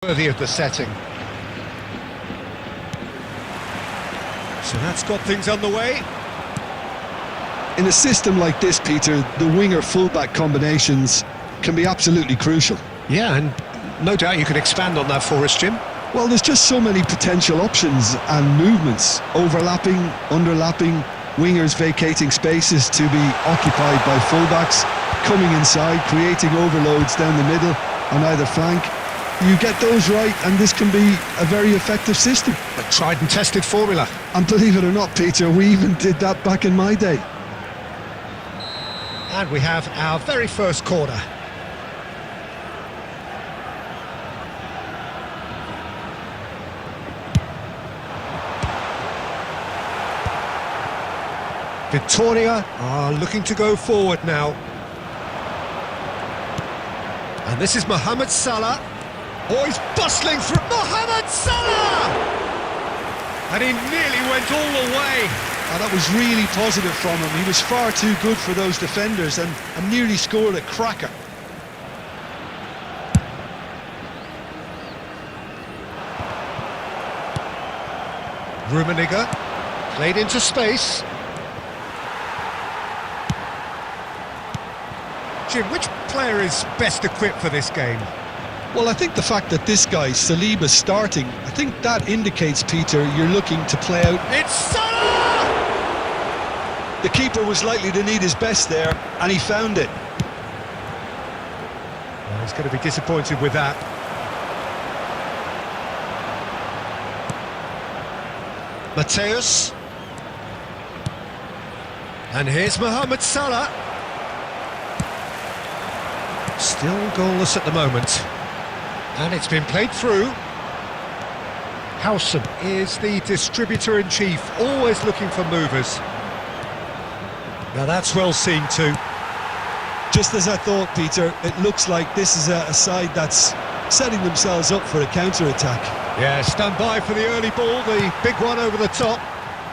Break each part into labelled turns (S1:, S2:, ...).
S1: Worthy of the setting. So that's got things underway.
S2: In a system like this, Peter, the winger-fullback combinations can be absolutely crucial.
S1: Yeah, and no doubt you could expand on that for us, Jim.
S2: Well, there's just so many potential options and movements, overlapping, underlapping, wingers vacating spaces to be occupied by fullbacks, coming inside, creating overloads down the middle on either flank. You get those right and this can be a very effective system.
S1: A tried and tested formula.
S2: And believe it or not, Peter, we even did that back in my day.
S1: And we have our very first corner. Victoria are looking to go forward now. And this is Mohamed Salah. Oh, he's bustling through. Mohamed Salah! And he nearly went all the way.
S2: And that was really positive from him. He was far too good for those defenders and nearly scored a cracker.
S1: Rummenigge played into space. Jim, which player is best equipped for this game?
S2: Well, I think the fact that this guy, Saliba's starting, I think that indicates, Peter, you're looking to play out.
S1: It's Salah!
S2: The keeper was likely to need his best there, and he found it.
S1: Well, he's going to be disappointed with that. Mateus. And here's Mohamed Salah. Still goalless at the moment. And it's been played through. Howson is the distributor-in-chief, always looking for movers. Now that's well seen too.
S2: Just as I thought, Peter, it looks like this is a side that's setting themselves up for a counter-attack.
S1: Yeah, stand by for the early ball, the big one over the top.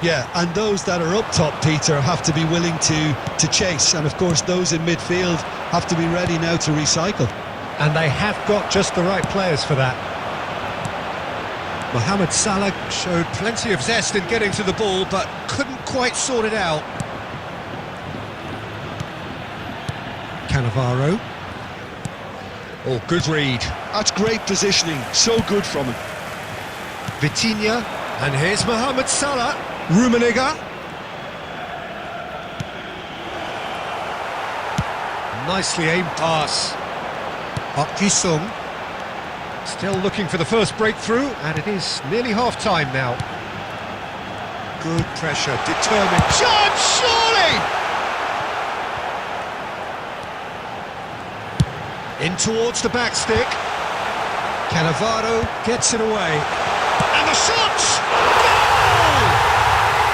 S2: Yeah, and those that are up top, Peter, have to be willing to chase. And of course, those in midfield have to be ready now to recycle.
S1: And they have got just the right players for that. Mohamed Salah showed plenty of zest in getting to the ball, but couldn't quite sort it out. Cannavaro. Oh, good read.
S2: That's great positioning, so good from him.
S1: Vitinha, and here's Mohamed Salah. Rummenigge. Nicely aimed pass. Park Ji-sung. Still looking for the first breakthrough, and it is nearly half-time now. Good pressure, determined. Chance, surely! In towards the back stick. Cannavaro gets it away. And the shot! Goal!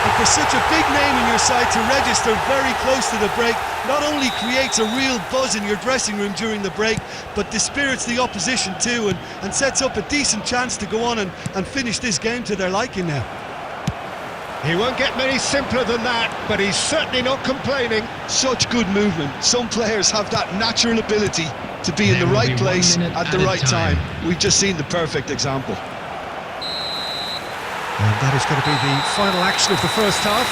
S2: And for such a big name in your side to register very close to the break, not only creates a real buzz in your dressing room during the break, but dispirits the opposition too, and sets up a decent chance to go on and finish this game to their liking now.
S1: He won't get many simpler than that, but he's certainly not complaining.
S2: Such good movement. Some players have that natural ability to be in the right place at the right time. We've just seen the perfect example.
S1: And that is going to be the final action of the first half.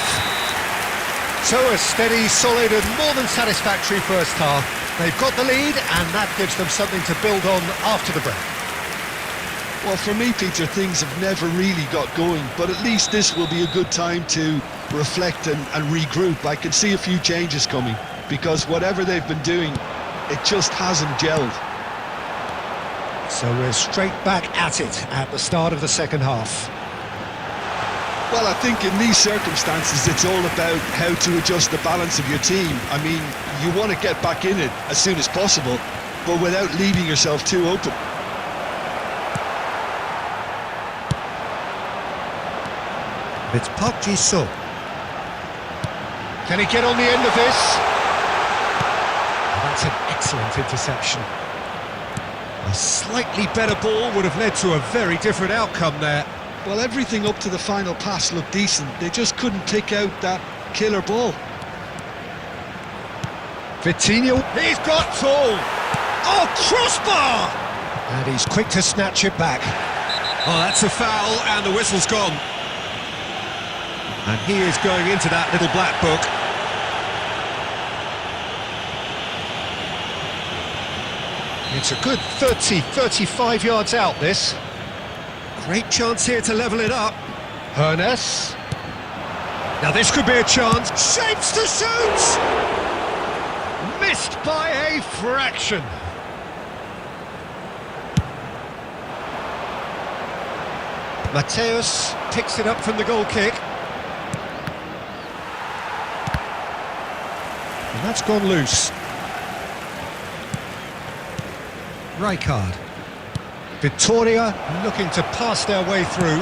S1: So a steady, solid and more than satisfactory first half. They've got the lead and that gives them something to build on after the break.
S2: Well, for me, Peter, things have never really got going, but at least this will be a good time to reflect and regroup. I can see a few changes coming, because whatever they've been doing, it just hasn't gelled.
S1: So we're straight back at it at the start of the second half.
S2: Well, I think in these circumstances, it's all about how to adjust the balance of your team. I mean, you want to get back in it as soon as possible, but without leaving yourself too open.
S1: It's Park Ji-sung. Can he get on the end of this? That's an excellent interception. A slightly better ball would have led to a very different outcome there.
S2: Well, everything up to the final pass looked decent. They just couldn't pick out that killer ball.
S1: Vitinha, he's got tall. Oh, crossbar! And he's quick to snatch it back. Oh, that's a foul, and the whistle's gone. And he is going into that little black book. It's a good 35 yards out, this. Great chance here to level it up. Hernes. Now this could be a chance. Shapes to shoot! Missed by a fraction. Mateus picks it up from the goal kick. And that's gone loose. Rijkaard. Victoria looking to pass their way through.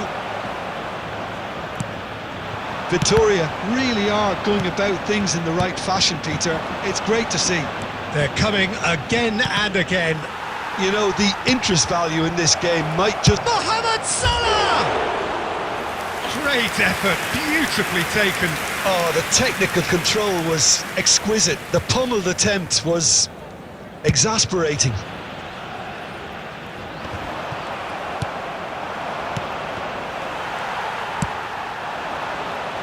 S2: Victoria really are going about things in the right fashion, Peter. It's great to see.
S1: They're coming again and again.
S2: You know, the interest value in this game might just...
S1: Mohamed Salah! Great effort, beautifully taken.
S2: Oh, the technical control was exquisite. The pummeled attempt was exasperating.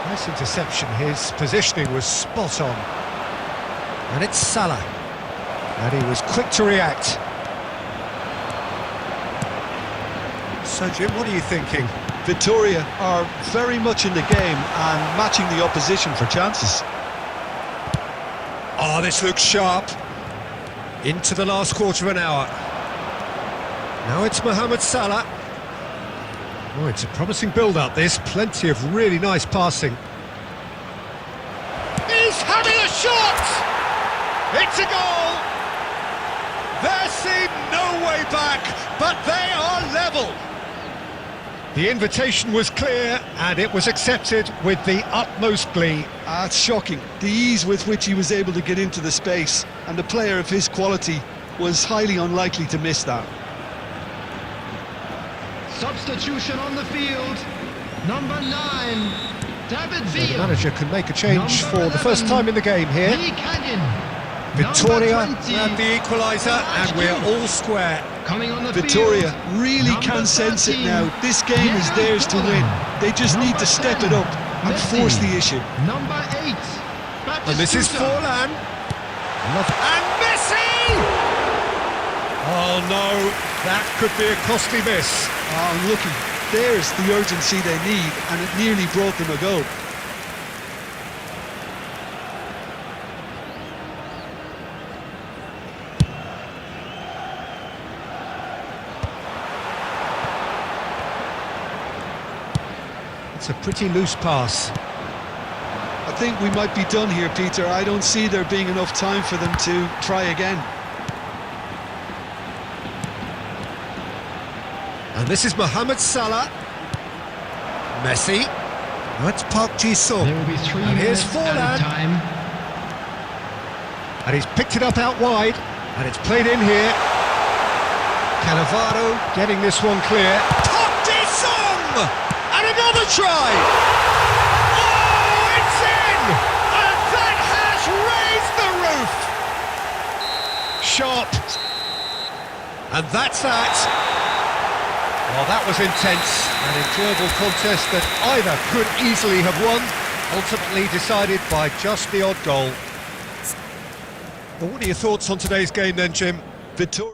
S1: Nice interception, his positioning was spot on. And it's Salah. And he was quick to react. So Jim, what are you thinking?
S2: Victoria are very much in the game and matching the opposition for chances.
S1: Oh, this looks sharp. Into the last quarter of an hour. Now it's Mohamed Salah. Oh, it's a promising build-up, this. Plenty of really nice passing. He's having a shot! It's a goal! There seemed no way back, but they are level. The invitation was clear, and it was accepted with the utmost glee.
S2: It's shocking. The ease with which he was able to get into the space, and a player of his quality was highly unlikely to miss that.
S3: Substitution on the field. Number 9, David
S1: So
S3: Villa.
S1: the manager can make a change
S3: Number
S1: for the first
S3: 11,
S1: time in the game here.
S3: Lee Canyon.
S1: Victoria
S3: Number 20,
S1: grabbed the equaliser, and we're all square.
S3: Coming on the
S2: Victoria
S3: field.
S2: really
S3: Number
S2: can sense it
S3: 13,
S2: now. This game is theirs to win. They just need to step it up and
S3: Messi.
S2: force the issue.
S3: Number 8,
S1: And this is
S3: Batistuta.
S1: Forlan. And Messi! Oh no, that could be a costly miss.
S2: Oh, looky, there's the urgency they need, and it nearly brought them a goal.
S1: It's a pretty loose pass.
S2: I think we might be done here, Peter. I don't see there being enough time for them to try again.
S1: And this is Mohamed Salah. Messi. That's Park Ji-sung.
S3: There will be 3
S1: And here's
S3: minutes
S1: Forlan.
S3: added time.
S1: And he's picked it up out wide. And it's played in here. Cannavaro getting this one clear. Park Ji-sung! And another try! Oh, it's in! And that has raised the roof! Sharp. And that's that. Well, that was intense, an enjoyable contest that either could easily have won, ultimately decided by just the odd goal. Well, what are your thoughts on today's game then, Jim?
S2: Victoria.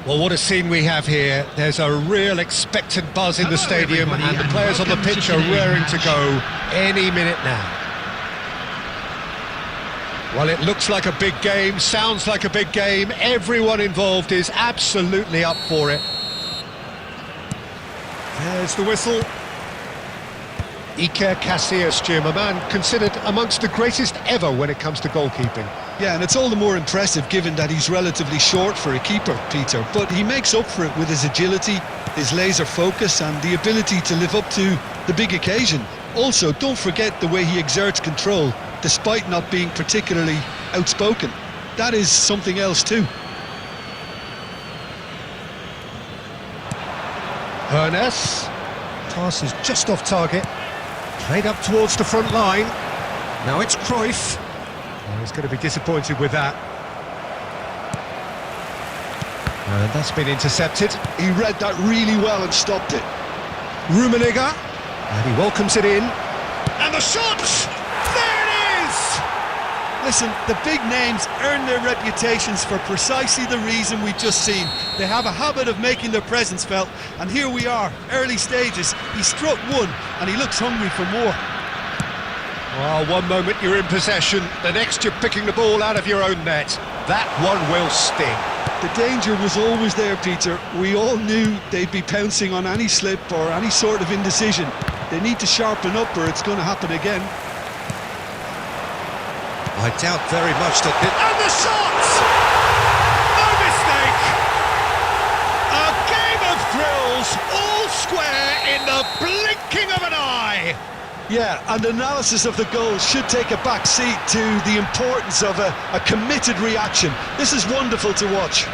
S1: Well, what a scene we have here. There's a real expectant buzz in the
S3: Hello,
S1: stadium,
S3: everybody,
S1: and the
S3: and
S1: players on the
S3: welcome to
S1: pitch are
S3: today's
S1: raring to
S3: match.
S1: go any minute now. Well, it looks like a big game, sounds like a big game. Everyone involved is absolutely up for it. There's the whistle. Iker Casillas, Jim, a man considered amongst the greatest ever when it comes to goalkeeping.
S2: Yeah, and it's all the more impressive given that he's relatively short for a keeper, Peter. But he makes up for it with his agility, his laser focus and the ability to live up to the big occasion. Also, don't forget the way he exerts control, despite not being particularly outspoken. That is something else too.
S1: Hernes. Pass is just off target. Played up towards the front line. Now it's Cruyff. Oh, he's going to be disappointed with that. And that's been intercepted.
S2: He read that really well and stopped it.
S1: Rummenigge. And he welcomes it in. And the shot! There it is!
S2: Listen, the big names earn their reputations for precisely the reason we've just seen. They have a habit of making their presence felt, and here we are, early stages. He struck one, and he looks hungry for more.
S1: Well, one moment you're in possession, the next you're picking the ball out of your own net. That one will sting.
S2: The danger was always there, Peter. We all knew they'd be pouncing on any slip or any sort of indecision. They need to sharpen up or it's going to happen again.
S1: I doubt very much that... And the shot! No mistake! A game of thrills, all square in the blinking of an eye!
S2: Yeah, and analysis of the goal should take a back seat to the importance of a committed reaction. This is wonderful to watch.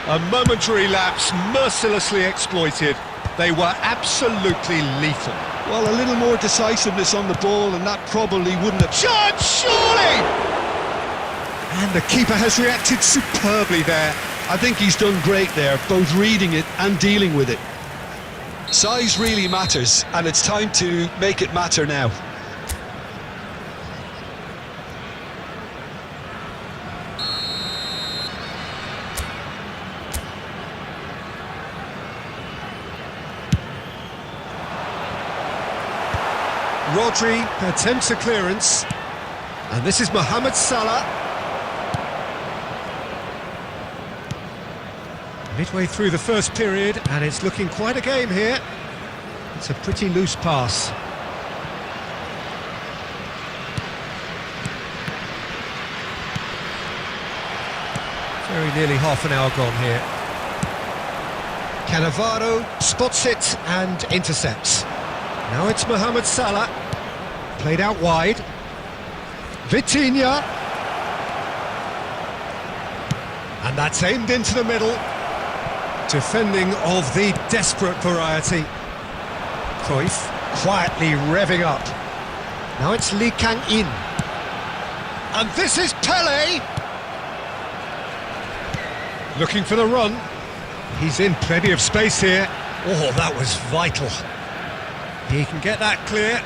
S1: A momentary lapse mercilessly exploited. They were absolutely lethal.
S2: Well, a little more decisiveness on the ball and that probably wouldn't have...
S1: Shot, surely! And the keeper has reacted superbly there.
S2: I think he's done great there, both reading it and dealing with it. Size really matters, and it's time to make it matter now.
S1: Rodri attempts a clearance, and this is Mohamed Salah. Midway through the first period, and it's looking quite a game here. It's a pretty loose pass. Very nearly half an hour gone here. Cannavaro spots it and intercepts. Now it's Mohamed Salah. Played out wide. Vitinha. And that's aimed into the middle. Defending of the desperate variety. Cruyff quietly revving up. Now it's Lee Kang-in. And this is Pele. Looking for the run. He's in plenty of space here. Oh, that was vital. He can get that clear.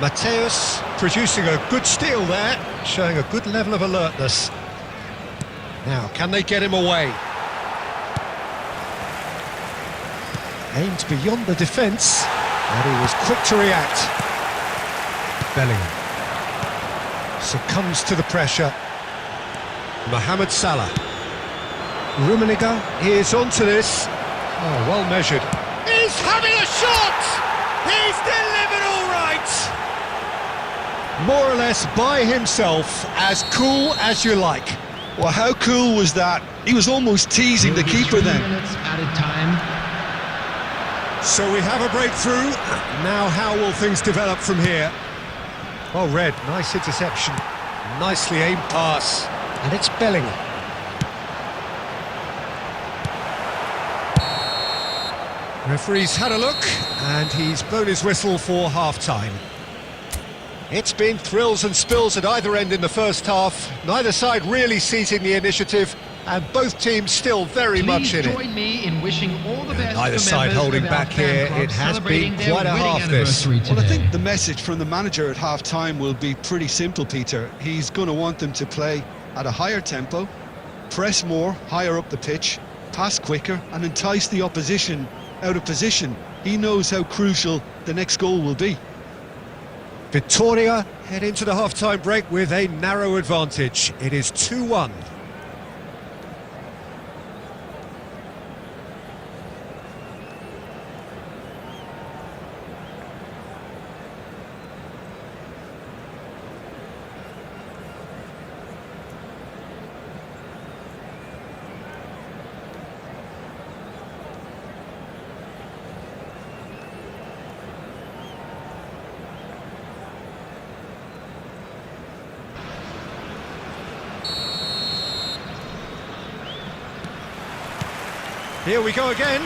S1: Mateus producing a good steal there, showing a good level of alertness. Now, can they get him away? Aimed beyond the defence, and he was quick to react. Bellingham succumbs to the pressure. Mohamed Salah. Rummenigge is onto this. Oh, well measured. He's having a shot! He's delivered all right! More or less by himself, as cool as you like.
S2: Well, how cool was that? He was almost teasing the keeper then.
S3: 3 minutes added time.
S1: So we have a breakthrough. Now how will things develop from here? Well read, nice interception. Nicely aimed pass. And it's Bellingham. Referee's had a look, and he's blown his whistle for half-time. It's been thrills and spills at either end in the first half. Neither side really seizing the initiative, and both teams still very much in
S3: Please
S1: it.
S3: join me in wishing all the best
S1: Neither
S3: to
S1: side
S3: members
S1: holding
S3: of our
S1: back
S3: fan
S1: here.
S3: club
S1: It has
S3: celebrating
S1: been
S3: their
S1: quite a
S3: wedding
S1: half this.
S3: anniversary
S2: Well, I
S3: today.
S2: think the message from the manager at half-time will be pretty simple, Peter. He's going to want them to play at a higher tempo, press more, higher up the pitch, pass quicker and entice the opposition out of position. He knows how crucial the next goal will be.
S1: Victoria head into the half-time break with a narrow advantage. It is 2-1. Here we go again.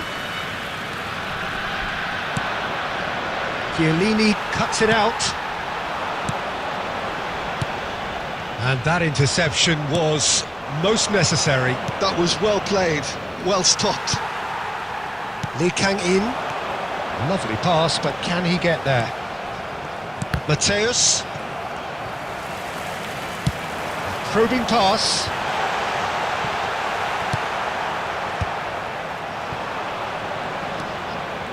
S1: Chiellini cuts it out. And that interception was most necessary.
S2: That was well played, well stopped.
S1: Lee Kang-in. Lovely pass, but can he get there? Mateus. Probing pass.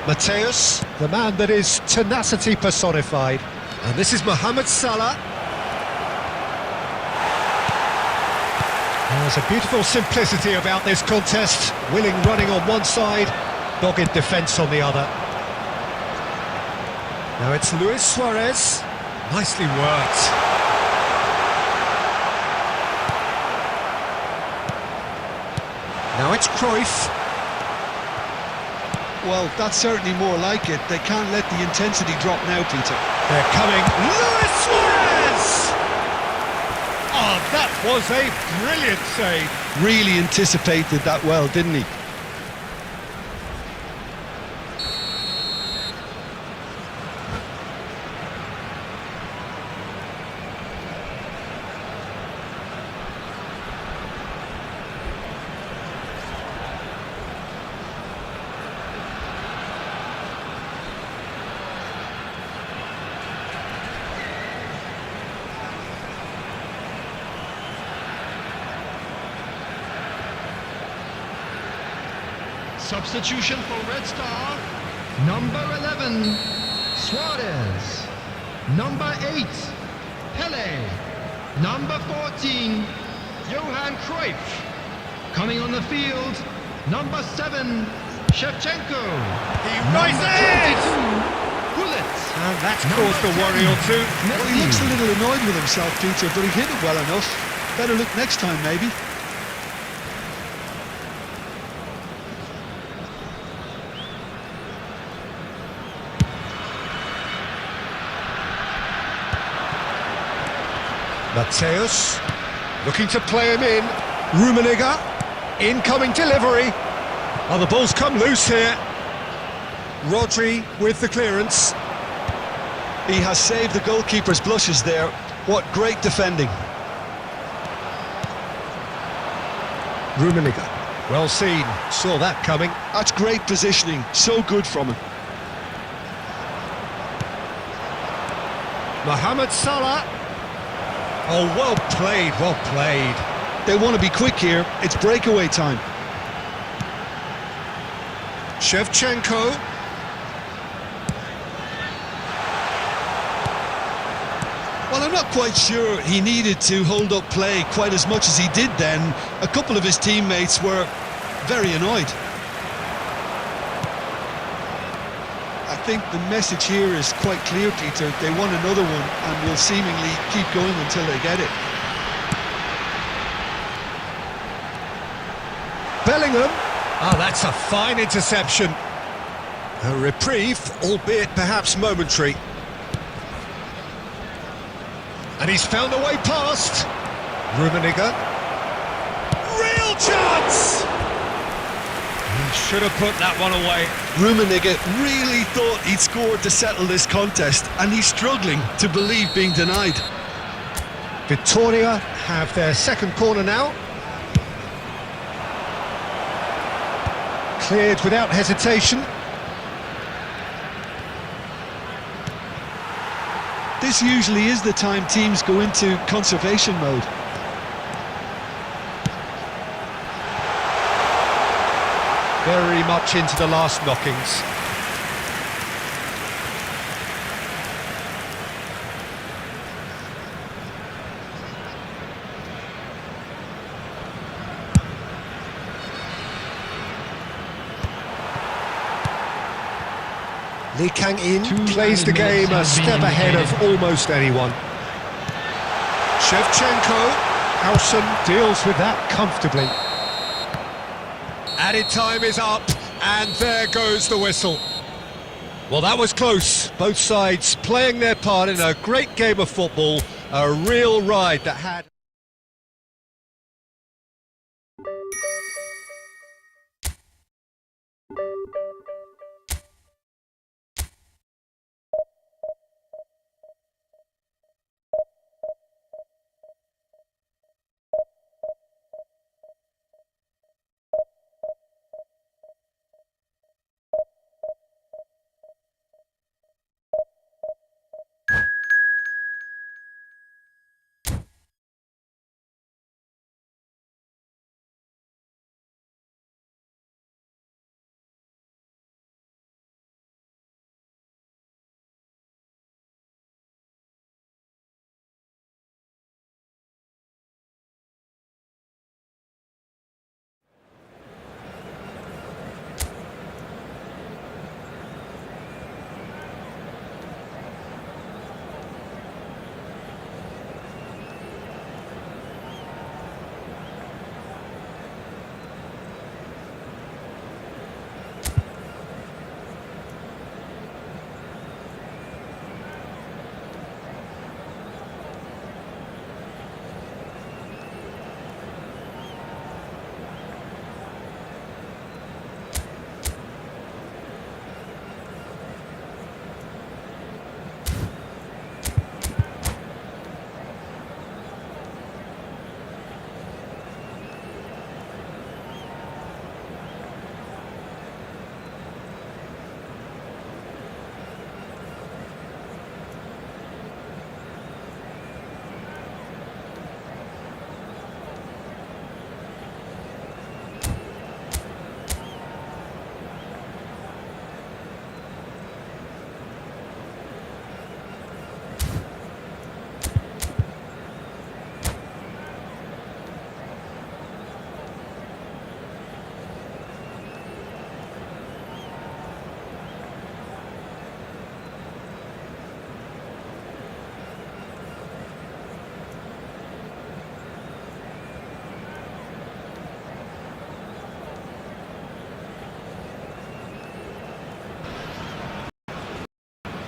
S1: Mateus, the man that is tenacity personified. And this is Mohamed Salah. There's a beautiful simplicity about this contest. Willing running on one side, dogged defence on the other. Now it's Luis Suarez. Nicely worked. Now it's Cruyff.
S2: Well, that's certainly more like it. They can't let the intensity drop now, Peter.
S1: They're coming. Luis Suarez! Oh, that was a brilliant save.
S2: Really anticipated that well, didn't he?
S3: Substitution for Red Star, number 11, Suarez. Number 8, Pele. Number 14, Johan Cruyff. Coming on the field, number 7, Shevchenko.
S1: He rises!
S3: Gullit.
S1: And that's caused a worry or two.
S2: Well, he looks a little annoyed with himself, Peter, but he hit it well enough. Better look next time, maybe.
S1: Mateus, looking to play him in. Rummenigge, incoming delivery. Oh, the ball's come loose here. Rodri with the clearance.
S2: He has saved the goalkeeper's blushes there. What great defending.
S1: Rummenigge, well seen, saw that coming.
S2: That's great positioning, so good from him.
S1: Mohamed Salah. Oh, well played, well played.
S2: They want to be quick here, it's breakaway time.
S1: Shevchenko.
S2: Well, I'm not quite sure he needed to hold up play quite as much as he did then. A couple of his teammates were very annoyed. I think the message here is quite clear, Peter. They want another one and will seemingly keep going until they get it.
S1: Bellingham. Oh, that's a fine interception. A reprieve, albeit perhaps momentary. And he's found a way past. Rummenigge. Real chance! He should have put that one away.
S2: Rummenigge really thought he'd scored to settle this contest, and he's struggling to believe being denied.
S1: Victoria have their second corner now. Cleared without hesitation.
S2: This usually is the time teams go into conservation mode.
S1: very much into the last knockings. Lee Kang-in plays the game a step ahead of almost anyone. Shevchenko, Howson deals with that comfortably. Added time is up, and there goes the whistle. Well, that was close. Both sides playing their part in a great game of football, a real ride that had...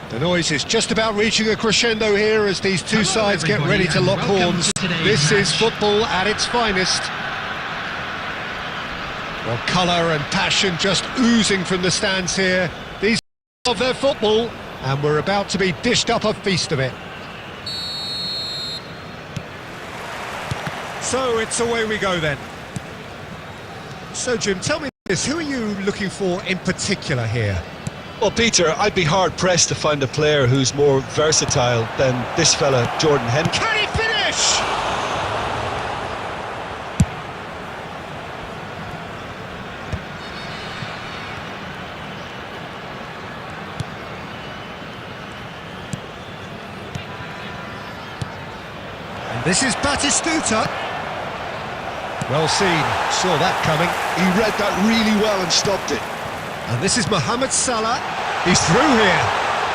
S1: The noise is just about reaching a crescendo here as these two sides get ready to lock horns. This is football at its finest. Well, colour and passion just oozing from the stands here. These love their football, and we're about to be dished up a feast of it. So it's away we go then. So Jim, tell me this, who are you looking for in particular here?
S2: Well, Peter, I'd be hard-pressed to find a player who's more versatile than this fella, Jordan Henderson.
S1: Can he finish? And this is Batistuta. Well seen, saw that coming.
S2: He read that really well and stopped it.
S1: And this is Mohamed Salah. He's through here.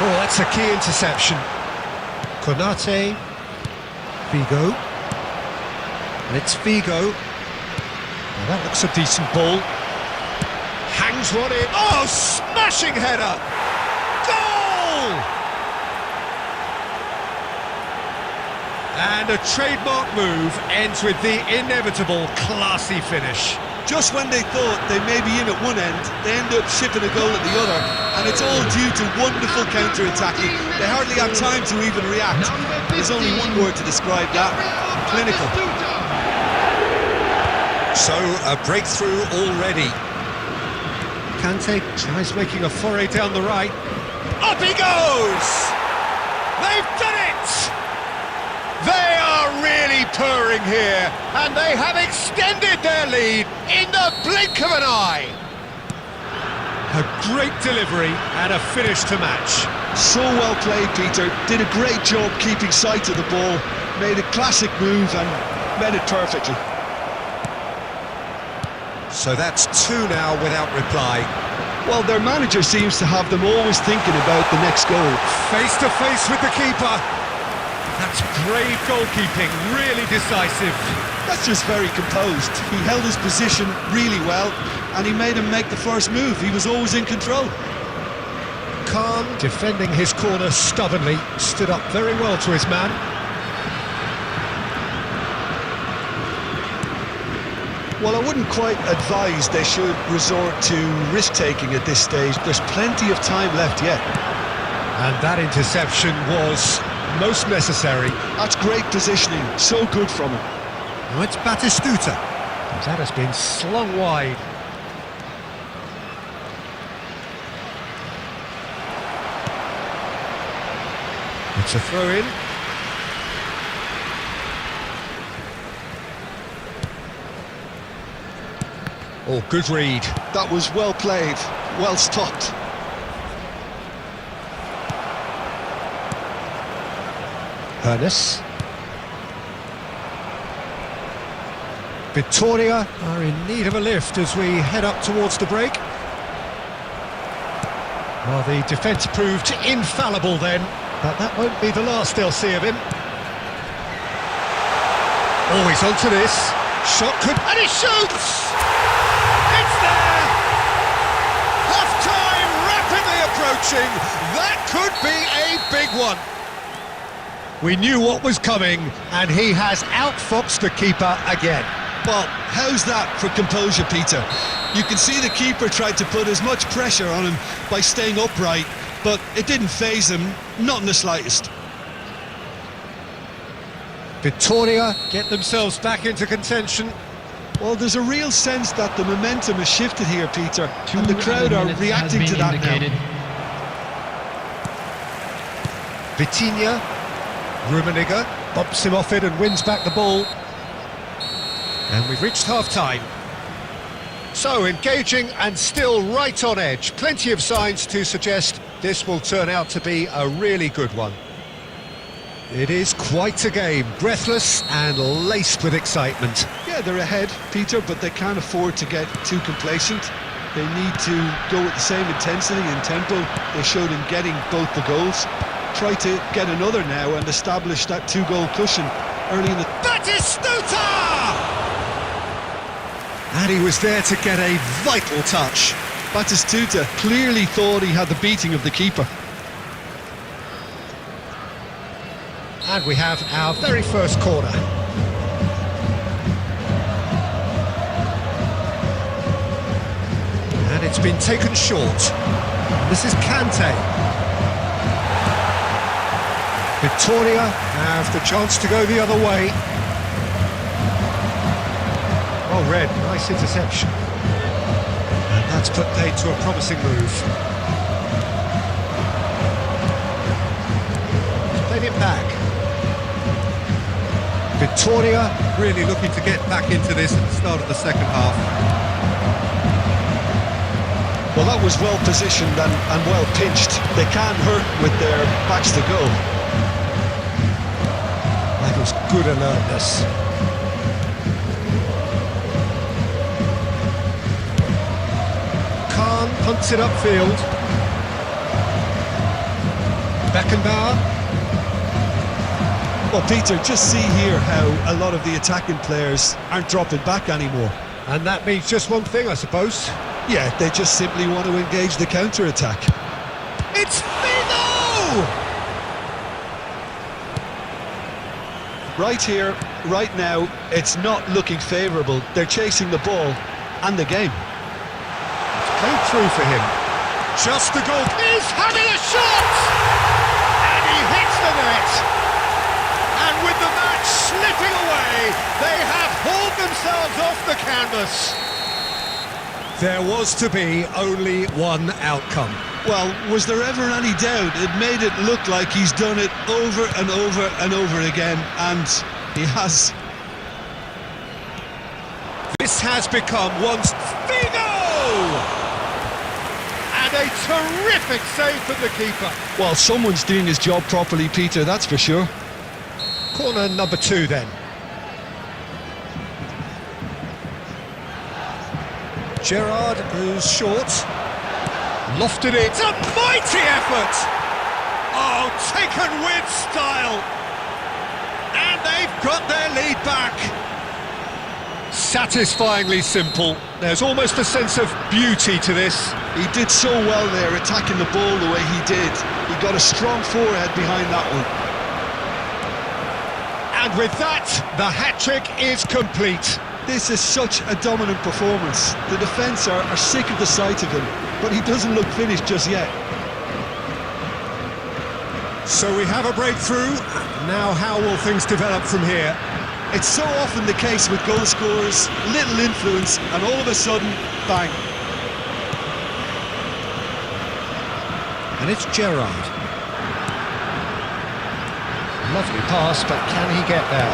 S1: Oh, that's a key interception. Konate. Figo. And it's Figo. Now that looks a decent ball. Hangs one in. Oh, smashing header! Goal! And a trademark move ends with the inevitable classy finish.
S2: Just when they thought they may be in at one end, they end up shipping a goal at the other, and it's all due to wonderful counter-attacking. They hardly have time to even react. There's only one word to describe that: clinical.
S1: So, a breakthrough already. Kante tries making a foray down the right. Up he goes! They've done it! They are really purring here, and they have extended their lead in the blink of an eye. A great delivery and a finish to match.
S2: So well played, Peter. Did a great job keeping sight of the ball. Made a classic move and met it perfectly.
S1: So that's two now without reply.
S2: Well, their manager seems to have them always thinking about the next goal.
S1: Face to face with the keeper. That's brave goalkeeping, really decisive.
S2: That's just very composed. He held his position really well and he made him make the first move. He was always in control.
S1: Khan, defending his corner stubbornly, stood up very well to his man.
S2: Well, I wouldn't quite advise they should resort to risk-taking at this stage. There's plenty of time left yet.
S1: And that interception was most necessary.
S2: That's great positioning, so good from him.
S1: Now it's Batistuta. That has been slung wide. It's a throw-in. Oh, good read.
S2: That was well played, well stopped.
S1: Ernest. Victoria are in need of a lift as we head up towards the break. Well, the defence proved infallible then, but that won't be the last they'll see of him. Always onto this. Shot could... and he shoots! It's there! Half-time rapidly approaching. That could be a big one. We knew what was coming, and he has outfoxed the keeper again.
S2: Well, how's that for composure, Peter? You can see the keeper tried to put as much pressure on him by staying upright, but it didn't faze him, not in the slightest.
S1: Victoria get themselves back into contention.
S2: Well, there's a real sense that the momentum has shifted here, Peter, and the crowd are reacting to that now.
S1: Vitinha, Rummenigge bumps him off it and wins back the ball. And we've reached half-time. So, engaging and still right on edge. Plenty of signs to suggest this will turn out to be a really good one. It is quite a game, breathless and laced with excitement.
S2: Yeah, they're ahead, Peter, but they can't afford to get too complacent. They need to go with the same intensity and tempo they showed in getting both the goals. Try to get another now and establish that two-goal cushion early in the...
S1: Batistuta! And he was there to get a vital touch.
S2: Batistuta clearly thought he had the beating of the keeper.
S1: And we have our very first corner. And it's been taken short. This is Kante. Victoria have the chance to go the other way. Well read, nice interception. And that's put paid to a promising move. Played it back. Victoria really looking to get back into this at the start of the second half.
S2: Well, that was well positioned and well pinched. They can't hurt with their backs to goal.
S1: That was good alertness. Khan punts it upfield. Beckenbauer.
S2: Well, Peter, just see here how a lot of the attacking players aren't dropping back anymore.
S1: And that means just one thing, I suppose.
S2: Yeah, they just simply want to engage the counter-attack.
S1: It's Figo!
S2: Right here, right now, it's not looking favourable. They're chasing the ball and the game.
S1: It's played through for him. Just the goal. He's having a shot! And he hits the net! And with the match slipping away, they have hauled themselves off the canvas. There was to be only one outcome.
S2: Well, was there ever any doubt? It made it look like he's done it over and over and over again, and he has. This
S1: has become once Figo! And a terrific save from the keeper.
S2: Well, someone's doing his job properly, Peter, that's for sure.
S1: Corner number 2 then. Gerrard goes short. Lofted it. A mighty effort! Oh, taken with style. And they've got their lead back. Satisfyingly simple. There's almost a sense of beauty to this.
S2: He did so well there, attacking the ball the way he did. He got a strong forehead behind that one.
S1: And with that, the hat-trick is complete.
S2: This is such a dominant performance. The defence are sick of the sight of him, but he doesn't look finished just yet.
S1: So we have a breakthrough. Now how will things develop from here?
S2: It's so often the case with goal scorers, little influence, and all of a sudden, bang.
S1: And it's Gerrard. Lovely pass, but can he get there?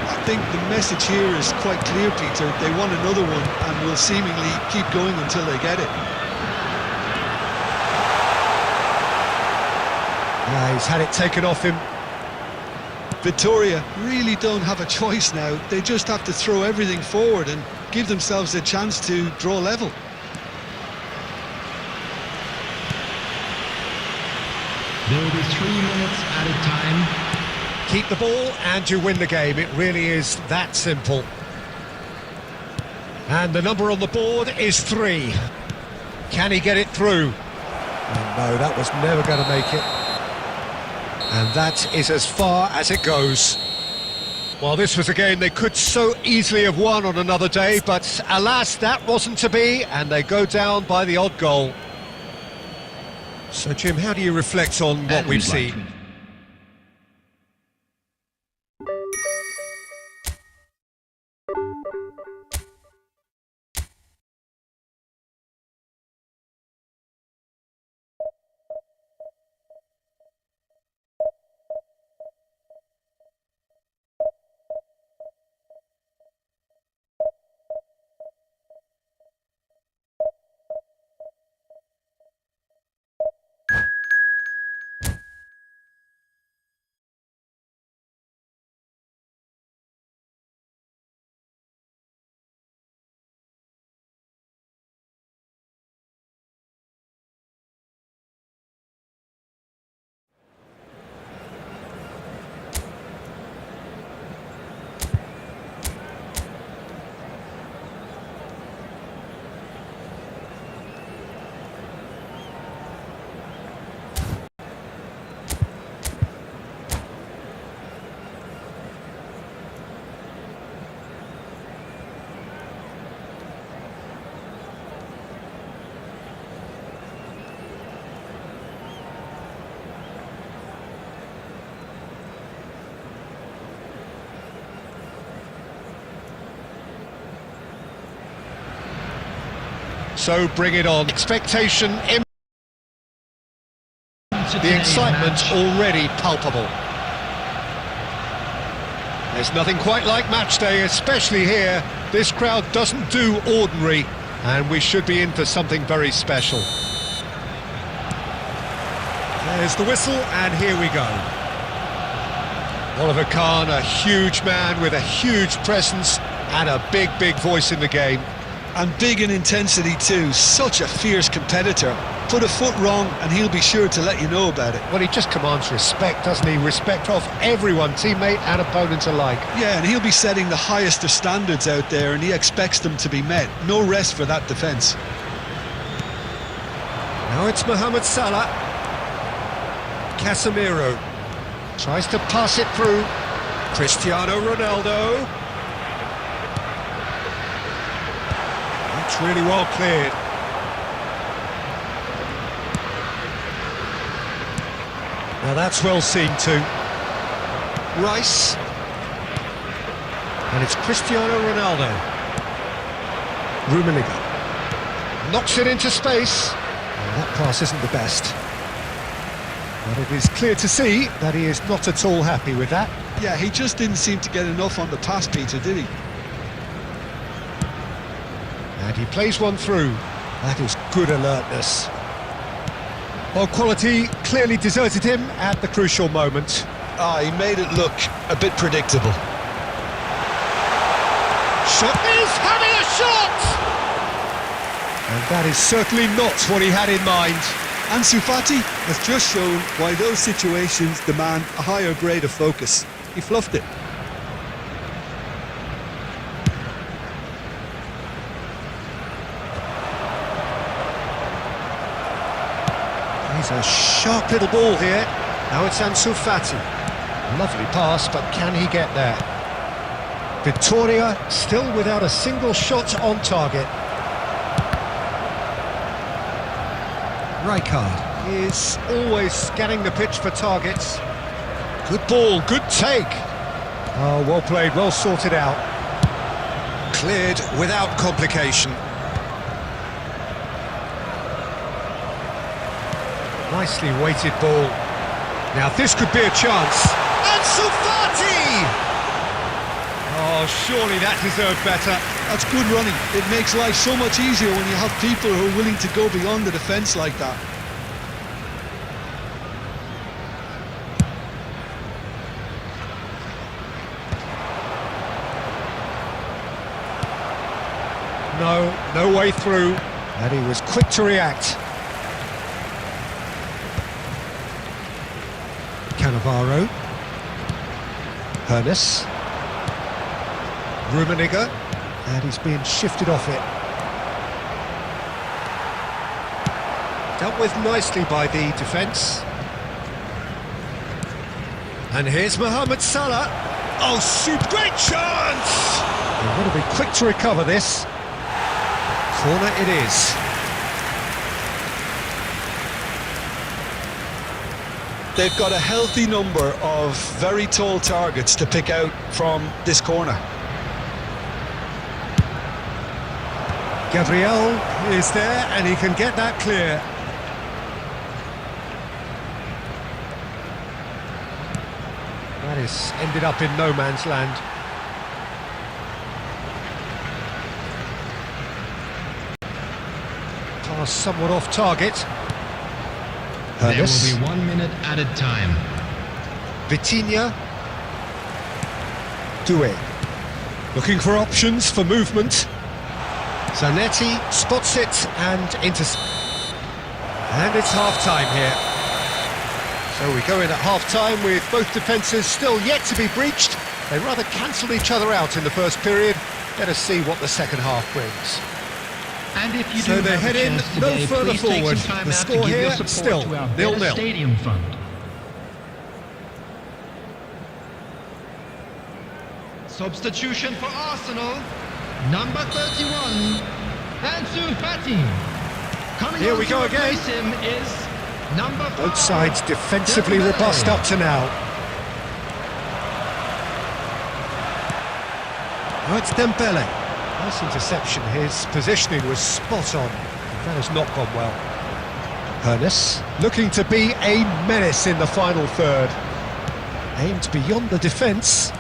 S2: I think the message here is quite clear, Peter. They want another one and will seemingly keep going until they get it.
S1: He's had it taken off him.
S2: Victoria really don't have a choice now. They just have to throw everything forward and give themselves a chance to draw level.
S3: There will be 3 minutes added time.
S1: Keep the ball and you win the game. It really is that simple. And the number on the board is 3. Can he get it through? Oh, no, that was never going to make it. And that is as far as it goes. Well, this was a game they could so easily have won on another day, but alas, that wasn't to be, and they go down by the odd goal. So, Jim, how do you reflect on what we've seen? So bring it on. Expectation, the excitement already palpable. There's nothing quite like match day, especially here. This crowd doesn't do ordinary, and we should be in for something very special. There's the whistle, and here we go. Oliver Kahn, a huge man with a huge presence and a big, big voice in the game.
S2: And big in intensity too, such a fierce competitor. Put a foot wrong and he'll be sure to let you know about it.
S1: Well, he just commands respect, doesn't he? Respect of everyone, teammate and opponent alike.
S2: Yeah, and he'll be setting the highest of standards out there and he expects them to be met. No rest for that defence.
S1: Now it's Mohamed Salah. Casemiro tries to pass it through. Cristiano Ronaldo. It's really well cleared. Now that's well seen too. Rice. And it's Cristiano Ronaldo. Rummenigge. Knocks it into space. And that pass isn't the best. But it is clear to see that he is not at all happy with that.
S2: Yeah, he just didn't seem to get enough on the pass, Peter, did he?
S1: And he plays one through. That is good alertness. Well, quality clearly deserted him at the crucial moment.
S2: He made it look a bit predictable.
S1: Shot is having a shot! And that is certainly not what he had in mind.
S2: Ansu Fati has just shown why those situations demand a higher grade of focus. He fluffed it.
S1: He's a sharp little ball here. Now it's Ansu Fati. Lovely pass, but can he get there? Victoria still without a single shot on target. Rijkaard is always scanning the pitch for targets. Good ball, good take. Oh, well played, well sorted out. Cleared without complication. Nicely weighted ball. Now this could be a chance. Ansu Fati! Oh, surely that deserved better.
S2: That's good running. It makes life so much easier when you have people who are willing to go beyond the defence like that.
S1: No way through. And he was quick to react. Cannavaro. Hernes. Rummenigge. And he's being shifted off it. Dealt with nicely by the defence. And here's Mohamed Salah. Oh, shoot, great chance! They've got to be quick to recover this. Corner it is.
S2: They've got a healthy number of very tall targets to pick out from this corner.
S1: Gabriel is there and he can get that clear. That is ended up in no man's land. Pass somewhat off target.
S3: There
S1: Hernes.
S3: will be 1 minute added time.
S1: Vitinha. Doué. Looking for options for movement. Zanetti spots it and intercepts. And it's half-time here. So we go in at half-time with both defences still yet to be breached. They rather cancelled each other out in the first period. Let us see what the second half brings.
S3: And if you
S1: So
S3: do
S1: they
S3: have
S1: head
S3: a
S1: in
S3: chance
S1: no
S3: today,
S1: further
S3: please take
S1: forward.
S3: some time
S1: The
S3: out
S1: score
S3: to give
S1: here
S3: your support
S1: still
S3: to our
S1: 0-0.
S3: Better Stadium Fund. Substitution for Arsenal, number 31, Ansu Fati. Coming
S1: Here
S3: on
S1: we
S3: to
S1: go again.
S3: replace him is number 5.
S1: Both sides defensively
S3: Dembele.
S1: robust up to now. Oh, it's Dembele. Nice interception. His positioning was spot on. That has not gone well. Hernes looking to be a menace in the final third. Aimed beyond the defence.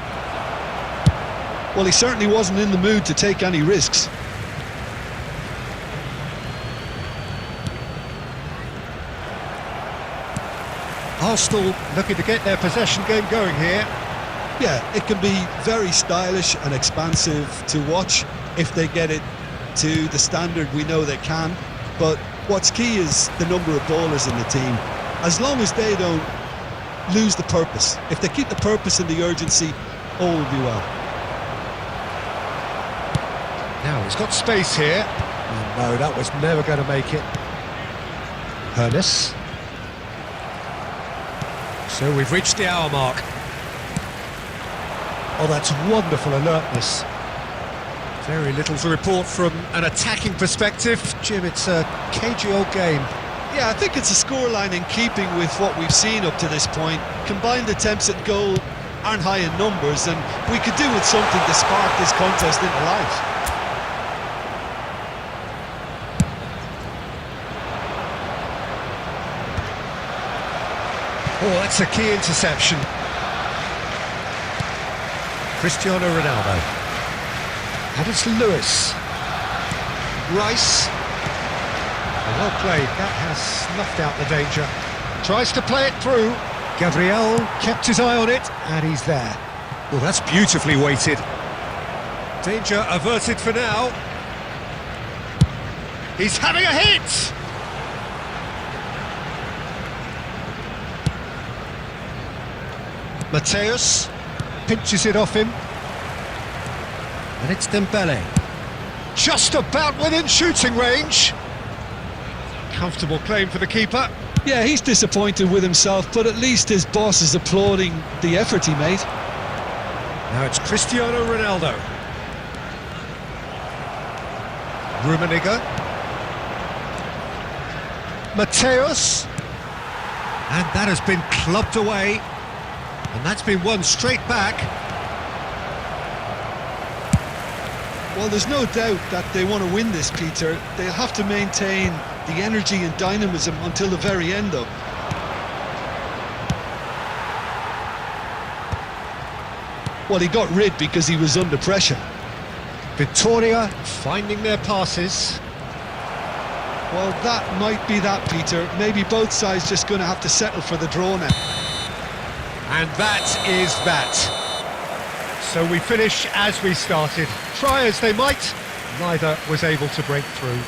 S2: Well, he certainly wasn't in the mood to take any risks.
S1: Arsenal looking to get their possession game going here.
S2: Yeah, it can be very stylish and expansive to watch if they get it to the standard we know they can. But what's key is the number of ballers in the team. As long as they don't lose the purpose, if they keep the purpose and the urgency, all will be well.
S1: Now he's got space here. Oh, no, that was never going to make it. Hernes. So we've reached the hour mark. Oh, that's wonderful alertness. Very little to report from an attacking perspective. Jim, it's a cagey old game.
S2: Yeah, I think it's a scoreline in keeping with what we've seen up to this point. Combined attempts at goal aren't high in numbers, and we could do with something to spark this contest into life.
S1: Oh, that's a key interception. Cristiano Ronaldo. And it's Lewis. Rice. And Well played, that has snuffed out the danger. Tries to play it through. Gabriel kept his eye on it, and he's there. Well, that's beautifully weighted. Danger averted for now. He's having a hit! Mateus pinches it off him. And it's Dembele. Just about within shooting range. Comfortable claim for the keeper.
S2: Yeah, he's disappointed with himself, but at least his boss is applauding the effort he made.
S1: Now it's Cristiano Ronaldo. Rummenigge. Mateus. And that has been clubbed away. And that's been won straight back.
S2: Well, there's no doubt that they want to win this, Peter. They'll have to maintain the energy and dynamism until the very end, though. Well, he got rid because he was under pressure.
S1: Victoria finding their passes.
S2: Well, that might be that, Peter. Maybe both sides just going to have to settle for the draw now.
S1: And that is that. So we finish as we started. Try as they might, neither was able to break through.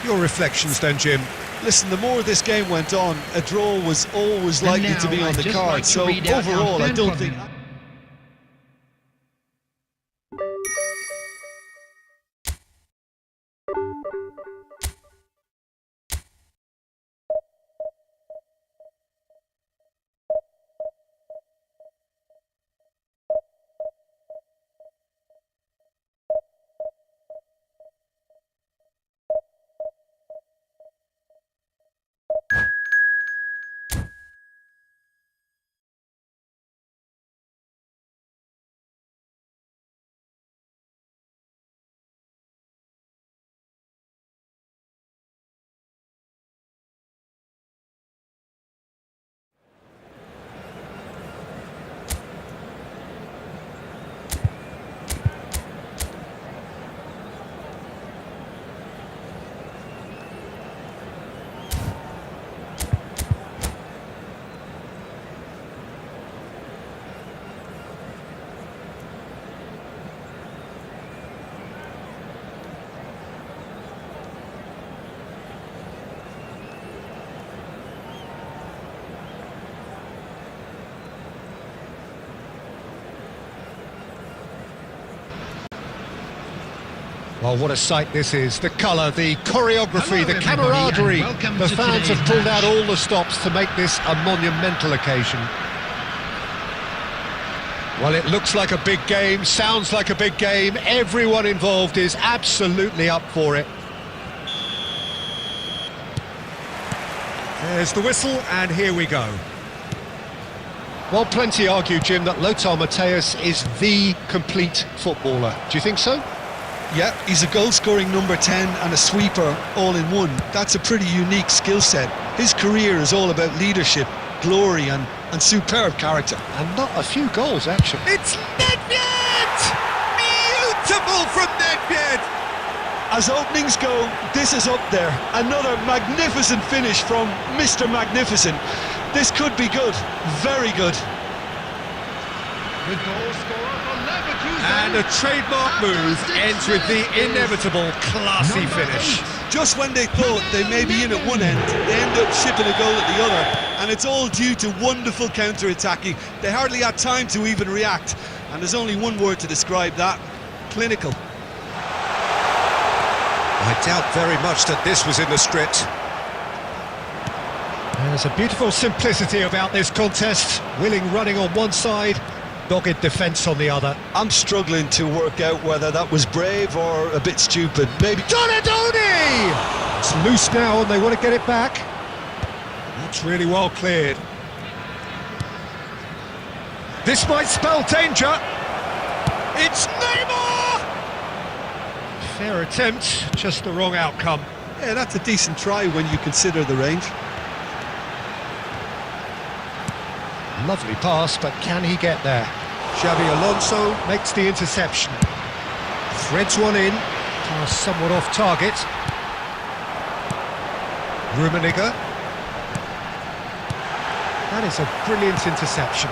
S1: Your reflections then, Jim?
S2: Listen, the more this game went on, a draw was always likely to be on the card. So overall, I don't think...
S1: Well, what a sight this is. The colour, the choreography,
S3: Hello,
S1: the
S3: everybody,
S1: camaraderie.
S3: and welcome
S1: The
S3: to
S1: fans have
S3: today's
S1: pulled out
S3: match.
S1: all the stops to make this a monumental occasion. Well, it looks like a big game, sounds like a big game. Everyone involved is absolutely up for it. There's the whistle, and here we go. Well, plenty argue, Jim, that Lothar Matthäus is the complete footballer. Do you think so?
S2: Yeah, he's a goal-scoring number 10 and a sweeper all in one. That's a pretty unique skill set. His career is all about leadership, glory and superb character.
S1: And not a few goals, actually. It's Nedved! Beautiful from Nedved!
S2: As openings go, this is up there. Another magnificent finish from Mr. Magnificent. This could be good, very good.
S3: The goal scorer for Leverkusen.
S1: And a trademark move ends with the inevitable classy
S3: Number
S1: finish.
S3: 8.
S2: Just when they thought they may be in at one end, they end up shipping a goal at the other. And it's all due to wonderful counter-attacking. They hardly had time to even react. And there's only one word to describe that: clinical.
S1: I doubt very much that this was in the script. There's a beautiful simplicity about this contest. Willing running on one side, dogged defence on the other.
S2: I'm struggling to work out whether that was brave or a bit stupid. Maybe...
S1: Donadoni! It's loose now and they want to get it back. That's really well cleared. This might spell danger. It's Neymar! Fair attempt, just the wrong outcome.
S2: Yeah, that's a decent try when you consider the range.
S1: Lovely pass, but can he get there? Xabi Alonso makes the interception. Threads one in, pass somewhat off target. Rummenigge. That is a brilliant interception.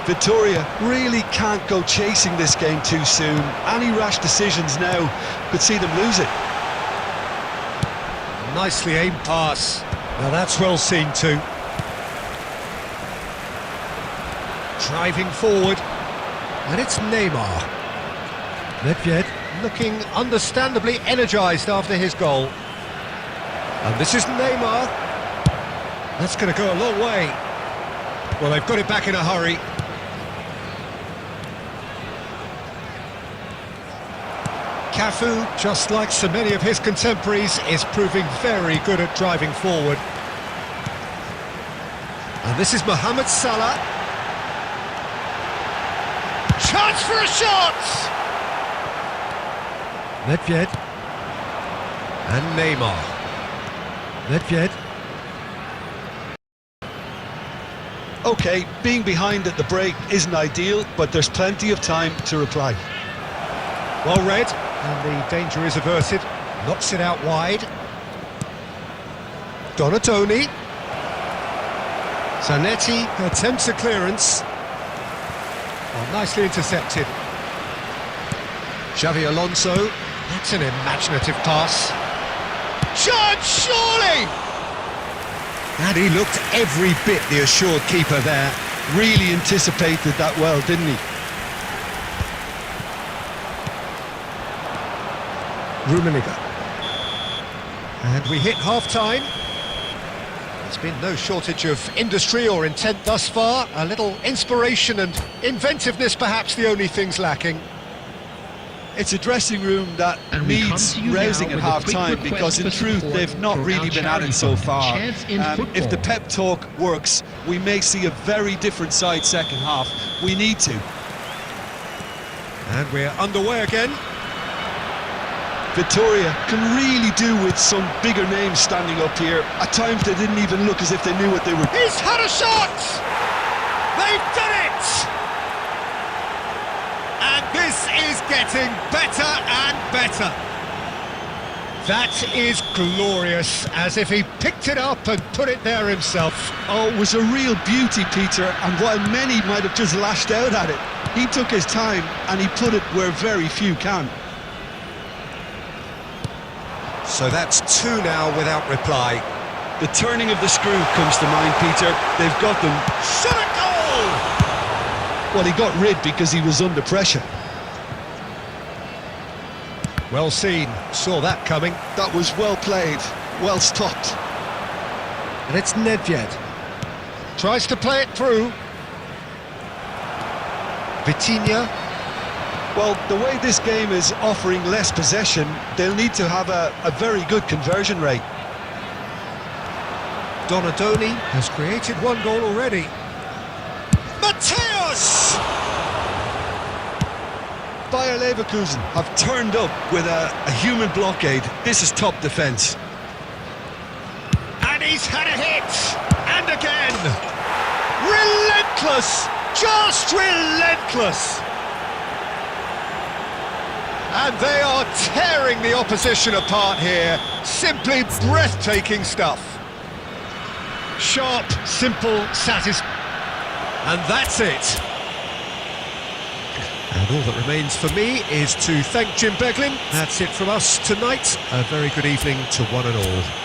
S2: Victoria really can't go chasing this game too soon. Any rash decisions now could see them lose it.
S1: Nicely aimed pass. Now that's well seen too. Driving forward. And it's Neymar. Nedved looking understandably energised after his goal. And this is Neymar. That's going to go a long way. Well, they've got it back in a hurry. Cafu, just like so many of his contemporaries, is proving very good at driving forward. And this is Mohamed Salah. Chance for a shot! Nedved. And Neymar. Nedved.
S2: Okay, being behind at the break isn't ideal, but there's plenty of time to reply.
S1: Well read, and the danger is averted. Knocks it out wide. Donatoni. Zanetti attempts a clearance. Oh, nicely intercepted. Xavi Alonso. That's an imaginative pass. Chance, surely!
S2: And he looked every bit the assured keeper there. Really anticipated that well, didn't he?
S1: Rummenigge. And we hit half-time. There's been no shortage of industry or intent thus far. A little inspiration and inventiveness, perhaps the only things lacking.
S2: It's a dressing room that
S3: And we come
S2: needs
S3: to you
S2: rousing
S3: now
S2: at
S3: with a quick
S2: half-time
S3: request
S2: because in
S3: for
S2: truth
S3: support
S2: they've not
S3: for
S2: really
S3: our
S2: been at
S3: charity
S2: it so
S3: fund,
S2: far.
S3: Chance in
S2: If
S3: Football.
S2: the pep talk works, we may see a very different side second half. We need to.
S1: And we're underway again.
S2: Victoria can really do with some bigger names standing up here. At times they didn't even look as if they knew what they were.
S1: He's had a shot! They've done it! And this is getting better and better. That is glorious, as if he picked it up and put it there himself.
S2: Oh, it was a real beauty, Peter, and while many might have just lashed out at it, he took his time and he put it where very few can.
S1: So that's two now without reply.
S2: The turning of the screw comes to mind, Peter. They've got them.
S1: Shot a goal!
S2: Well, he got rid because he was under pressure.
S1: Well seen, saw that coming.
S2: That was well played, well stopped.
S1: And it's Nedved. Tries to play it through. Vitinha.
S2: Well, the way this game is offering less possession, they'll need to have a very good conversion rate.
S1: Donatoni has created one goal already. Mateus!
S2: Bayer Leverkusen have turned up with a human blockade. This is top defence.
S1: And he's had a hit! And again! Relentless! Just relentless! And they are tearing the opposition apart here. Simply breathtaking stuff. Sharp, simple, satisfying. And that's it. And all that remains for me is to thank Jim Beglin. That's it from us tonight. A very good evening to one and all.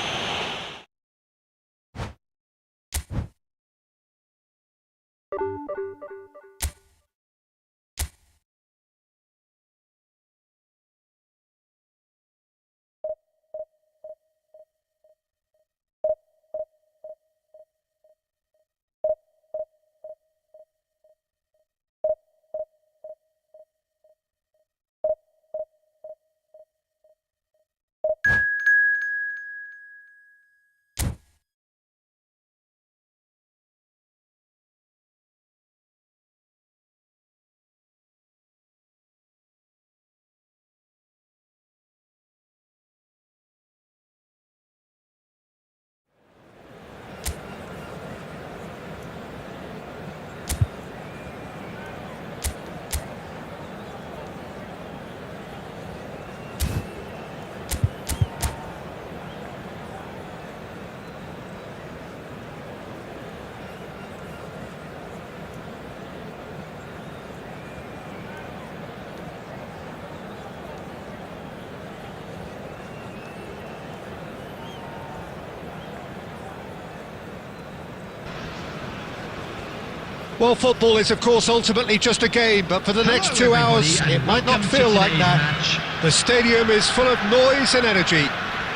S1: Well, football is, of course, ultimately just a game, but for the next 2
S3: Hello,
S1: hours,
S3: everybody,
S1: it
S3: and
S1: might not
S3: welcome to
S1: feel like
S3: today's
S1: that.
S3: match.
S1: The stadium is full of noise and energy.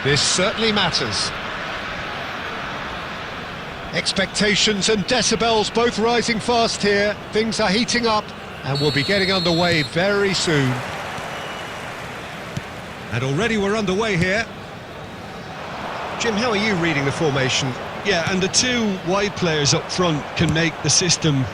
S1: This certainly matters. Expectations and decibels both rising fast here. Things are heating up, and we'll be getting underway very soon. And already we're underway here. Jim, how are you reading the formation?
S2: Yeah, and the two wide players up front can make the system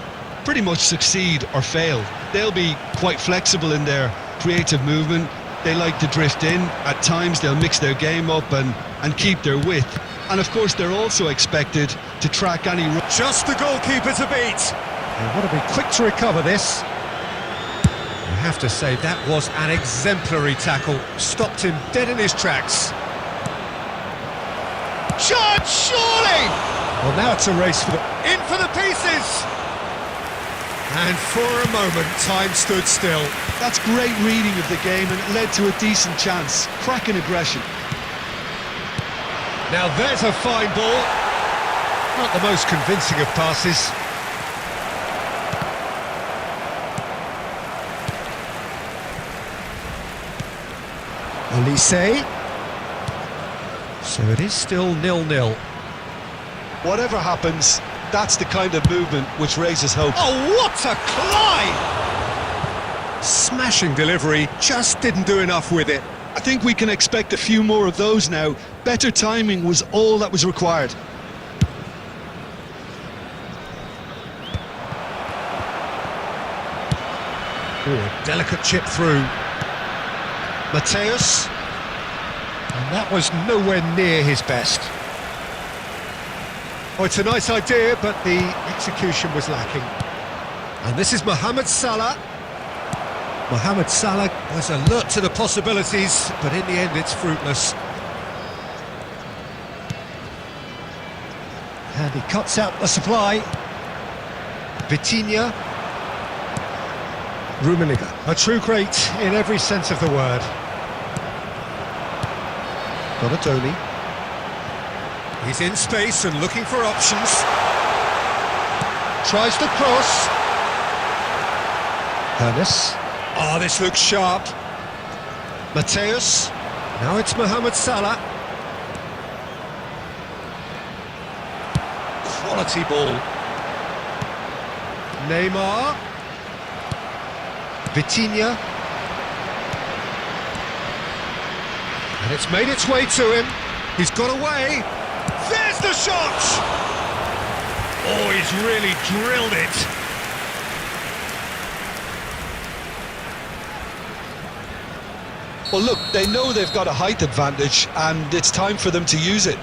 S2: pretty much succeed or fail. They'll be quite flexible in their creative movement. They like to drift in. At times they'll mix their game up and keep their width. And of course they're also expected to track any...
S1: Just the goalkeeper to beat. And want to be quick to recover this. I have to say that was an exemplary tackle. Stopped him dead in his tracks. Shot, surely! Well, now it's a race for the... In for the pieces! And for a moment, time stood still.
S2: That's great reading of the game, and it led to a decent chance. Cracking aggression.
S1: Now there's a fine ball. Not the most convincing of passes. Olise. So it is still 0-0.
S2: Whatever happens, that's the kind of movement which raises hope.
S1: Oh, what a climb! Smashing delivery, just didn't do enough with it.
S2: I think we can expect a few more of those now. Better timing was all that was required.
S1: Oh, a delicate chip through. Mateus. And that was nowhere near his best. Oh, it's a nice idea, but the execution was lacking. And this is Mohamed Salah. Mohamed Salah was alert to the possibilities, but in the end it's fruitless. And he cuts out the supply. Vitinha. Rummenigge. A true great in every sense of the word. Donatoni. He's in space and looking for options. Tries the cross. Hernes. Oh, this looks sharp. Mateus. Now it's Mohamed Salah. Quality ball. Neymar. Vitinha. And it's made its way to him. He's got away. There's the shot! Oh, he's really drilled it.
S2: Well, look, they know they've got a height advantage, and it's time for them to use it.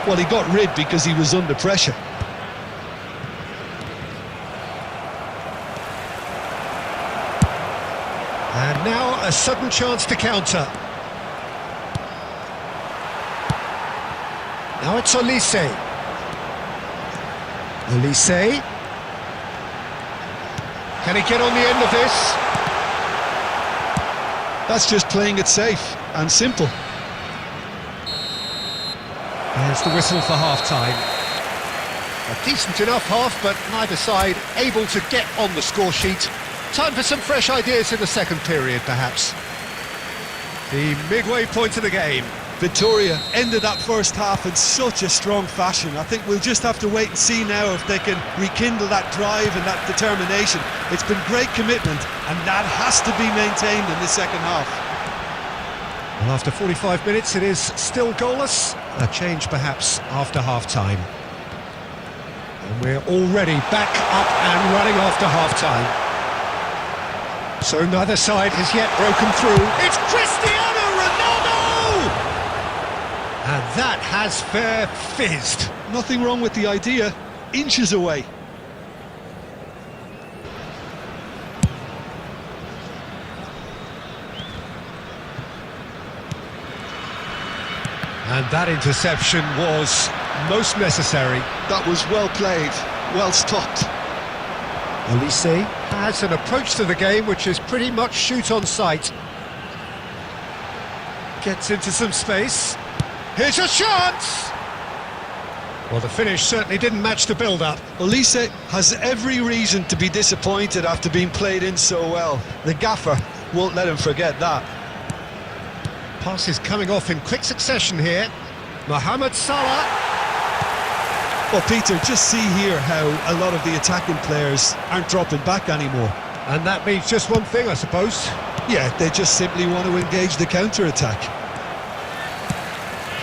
S2: Well, he got rid because he was under pressure.
S1: And now a sudden chance to counter. Now it's Olise. Olise. Can he get on the end of this?
S2: That's just playing it safe and simple.
S1: There's the whistle for half-time. A decent enough half, but neither side able to get on the score sheet. Time for some fresh ideas in the second period, perhaps. The midway point of the game.
S2: Victoria ended that first half in such a strong fashion. I think we'll just have to wait and see now if they can rekindle that drive and that determination. It's been great commitment, and that has to be maintained in the second half.
S1: Well, after 45 minutes, it is still goalless. A change, perhaps, after half-time. And we're already back up and running after half-time. So neither side has yet broken through. It's Cristiano Ronaldo! And that has fair fizzed.
S2: Nothing wrong with the idea. Inches away.
S1: And that interception was most necessary.
S2: That was well played, well stopped.
S1: Olise has an approach to the game which is pretty much shoot on sight. Gets into some space. Here's a chance! Well, the finish certainly didn't match the build-up.
S2: Olise has every reason to be disappointed after being played in so well. The gaffer won't let him forget that.
S1: Passes coming off in quick succession here. Mohamed Salah.
S2: Well, Peter, just see here how a lot of the attacking players aren't dropping back anymore.
S1: And that means just one thing, I suppose.
S2: Yeah, they just simply want to engage the counter-attack.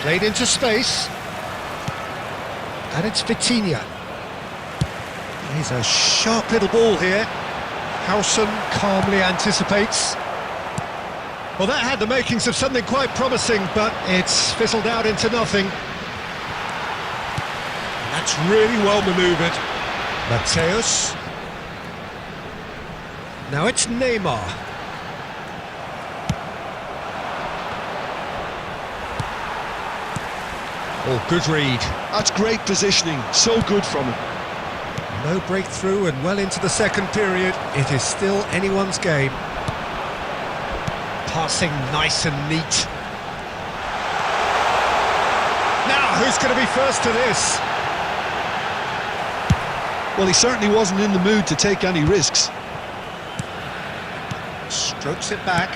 S1: Played into space. And it's Vitinha. Here's a sharp little ball here. Howson calmly anticipates. Well, that had the makings of something quite promising, but it's fizzled out into nothing. That's really well manoeuvred. Mateus. Now it's Neymar. Oh, good read.
S2: That's great positioning, so good from him.
S1: No breakthrough and well into the second period. It is still anyone's game. Passing nice and neat. Now, who's going to be first to this?
S2: Well, he certainly wasn't in the mood to take any risks.
S1: Strokes it back.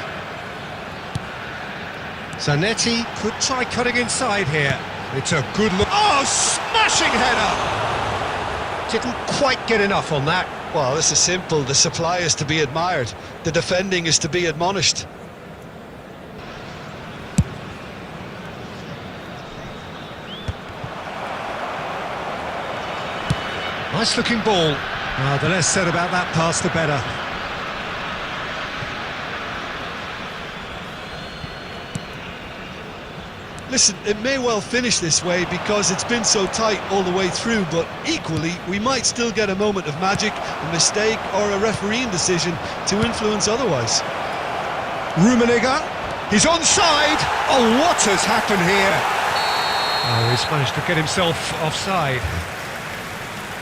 S1: Zanetti could try cutting inside here. It's a good look. Oh, smashing header! Didn't quite get enough on that.
S2: Well, this is simple. The supply is to be admired. The defending is to be admonished.
S1: Nice looking ball. The less said about that pass, the better.
S2: Listen, it may well finish this way because it's been so tight all the way through, but equally, we might still get a moment of magic, a mistake or a refereeing decision to influence otherwise.
S1: Rummenigge, he's onside. Oh, what has happened here? Oh, he's managed to get himself offside.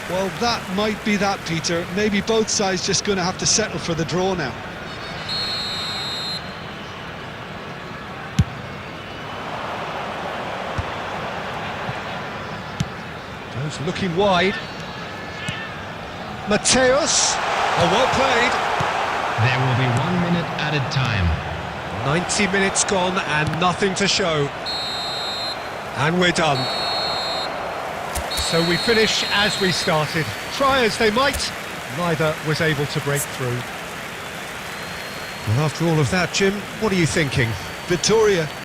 S2: Well, that might be that, Peter. Maybe both sides just going to have to settle for the draw now.
S1: Goes looking wide. Mateus. Oh, well played.
S3: There will be 1 minute added time.
S1: 90 minutes gone and nothing to show. And we're done. So we finish as we started. Try as they might, neither was able to break through. Well, after all of that, Jim, what are you thinking?
S2: Victoria